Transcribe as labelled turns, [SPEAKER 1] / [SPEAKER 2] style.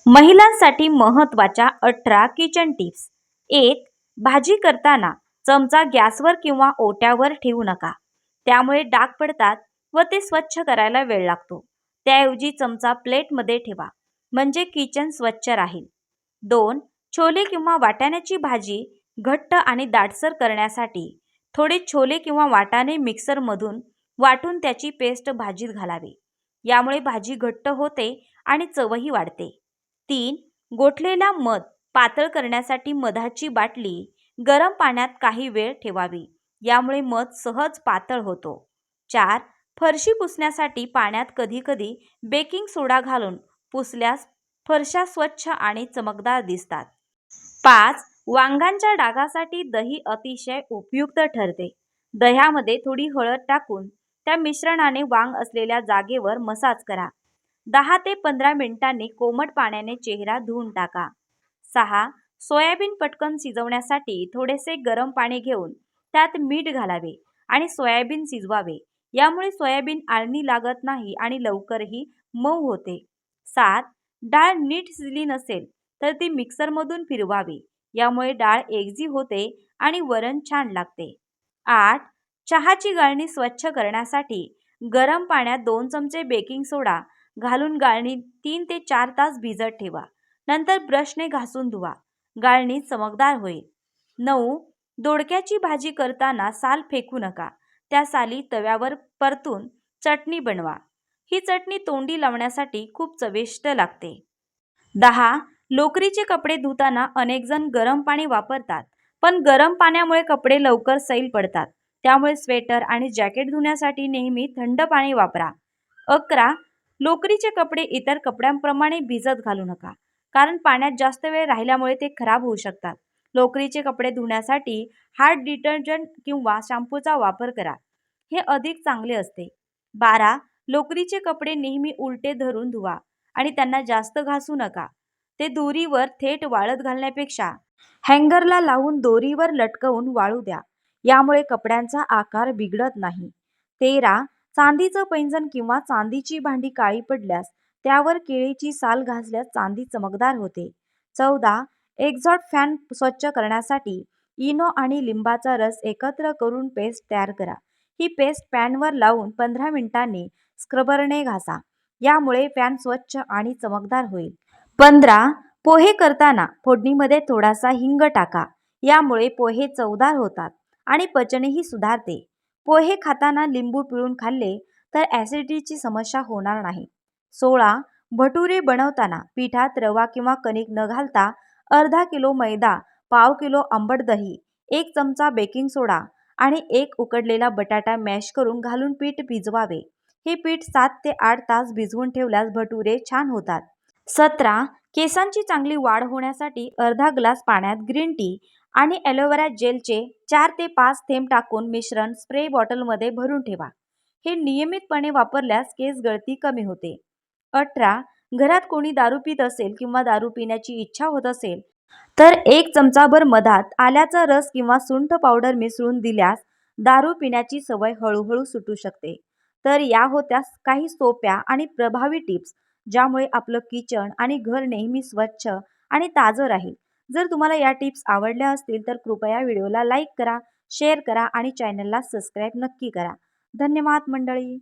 [SPEAKER 1] महिलांसाठी महत्त्वाच्या 18 kitchen tips. 1. भाजी करताना चमचा गॅसवर किंवा ओट्यावर ठेवू नका. त्यामुळे डाग पडतात व ते स्वच्छ करायला वेळ लागतो. त्याऐवजी चमचा प्लेटमध्ये ठेवा म्हणजे किचन स्वच्छ राहील. 2. छोले किंवा वाटाण्याची भाजी घट्ट आणि दाटसर करण्यासाठी थोडे छोले किंवा वाटाणे मिक्सरमधून वाटून त्याची पेस्ट भाजीत घालावी. यामुळे भाजी घट्ट होते आणि चवही वाढते. 3. गोठलेला मध पातळ करण्यासाठी मधाची बाटली गरम पाण्यात काही वेळ ठेवावी. यामुळे मध सहज पातळ होतो. 4. फरशी पुसण्यासाठी पाण्यात कधीकधी बेकिंग सोडा घालून पुसल्यास फरशा स्वच्छ आणि चमकदार दिसतात. 5. वांग्यांच्या डागासाठी दही अतिशय उपयुक्त ठरते. दह्यामध्ये थोडी हळद टाकून त्या मिश्रणाने वांग असलेल्या जागेवर मसाज करा. 10 ते 15 मिनिटांनी कोमट पाण्याने चेहरा धुवून टाका. 6. सोयाबीन पटकन शिजवण्यासाठी थोडेसे गरम पाणी घेऊन त्यात मीठ घालावे आणि सोयाबीन शिजवावे. यामुळे सोयाबीन आळणी लागत नाही आणि लवकरही मऊ होते. 7. डाळ नीट शिजली नसेल तर ती मिक्सरमधून फिरवावी. यामुळे डाळ एकजीव होते आणि वरण छान लागते. 8. चहाची गाळणी स्वच्छ करण्यासाठी गरम पाण्यात 2 चमचे बेकिंग सोडा घालून गाळणी 3 ते 4 तास भिजत ठेवा. नंतर ब्रशने घासून धुवा. गाळणी चमकदार होईल. 9. दोडक्याची भाजी करताना साल फेकू नका. त्या साली तव्यावर परतून चटणी बनवा. ही चटणी तोंडी लावण्यासाठी खूप चविष्ट लागते. 10. लोकरीचे कपडे धुताना अनेक जण गरम पाणी वापरतात, पण गरम पाण्यामुळे कपडे लवकर सैल पडतात. त्यामुळे स्वेटर आणि जॅकेट धुण्यासाठी नेहमी थंड पाणी वापरा. 11. लोकरीचे कपडे इतर कपड्यांप्रमाणे भिजत घालू नका, कारण पाण्यात जास्त वेळ राहिल्यामुळे ते खराब होऊ शकतात. लोकरीचे कपडे धुण्यासाठी हार्ड डिटर्जंट किंवा शॅम्पूचा वापर करा. हे अधिक चांगले असते. 12. लोकरीचे कपडे नेहमी उलटे धरून धुवा आणि त्यांना जास्त घासू नका. ते दोरीवर थेट वाळत घालण्यापेक्षा हँगरला लावून दोरीवर लटकवून वाळू द्या. यामुळे कपड्यांचा आकार बिघडत नाही. 13. चांदीचं पैंजण किंवा चांदीची भांडी काळी पडल्यास त्यावर केळीची साल घासल्यास चांदी चमकदार होते. 14. एक्झॉस्ट फॅन स्वच्छ करण्यासाठी इनो आणि लिंबाचा रस एकत्र करून पेस्ट तयार करा. ही पेस्ट पॅनवर लावून 15 मिनिटांनी स्क्रबरने घासा. यामुळे फॅन स्वच्छ आणि चमकदार होईल. 15. पोहे करताना फोडणीमध्ये थोडासा हिंग टाका. यामुळे पोहे चवदार होतात आणि पचनही सुधारते. पोहे खाताना लिंबू पिळून खाल्ले तर ॲसिडिटीची समस्या होणार नाही. 16. भटुरे बनवताना पिठात रवा किंवा कणिक न घालता अर्धा किलो मैदा, पाव किलो आंबट दही, 1 चमचा बेकिंग सोडा आणि 1 उकडलेला बटाटा मॅश करून घालून पीठ भिजवावे. हे पीठ 7 ते 8 तास भिजवून ठेवल्यास भटुरे छान होतात. 17. केसांची चांगली वाढ होण्यासाठी अर्धा ग्लास पाण्यात ग्रीन टी आणि ॲलोवेरा जेलचे 4 ते 5 थेंब टाकून मिश्रण स्प्रे बॉटलमध्ये भरून ठेवा. हे नियमितपणे वापरल्यास केस गळती कमी होते. 18. घरात कोणी दारू पित असेल किंवा दारू पिण्याची इच्छा होत असेल तर 1 चमचाभर मधात आल्याचा रस किंवा सुंठ पावडर मिसळून दिल्यास दारू पिण्याची सवय हळूहळू सुटू शकते. तर या होत्या काही सोप्या आणि प्रभावी टिप्स, ज्यामुळे आपलं किचन आणि घर नेहमी स्वच्छ आणि ताजं राहील. जर तुम्हाला या टिप्स आवडल्या असतील तर कृपया व्हिडिओला लाईक करा, शेअर करा आणि चॅनलला सबस्क्राईब नक्की करा. धन्यवाद मंडळी.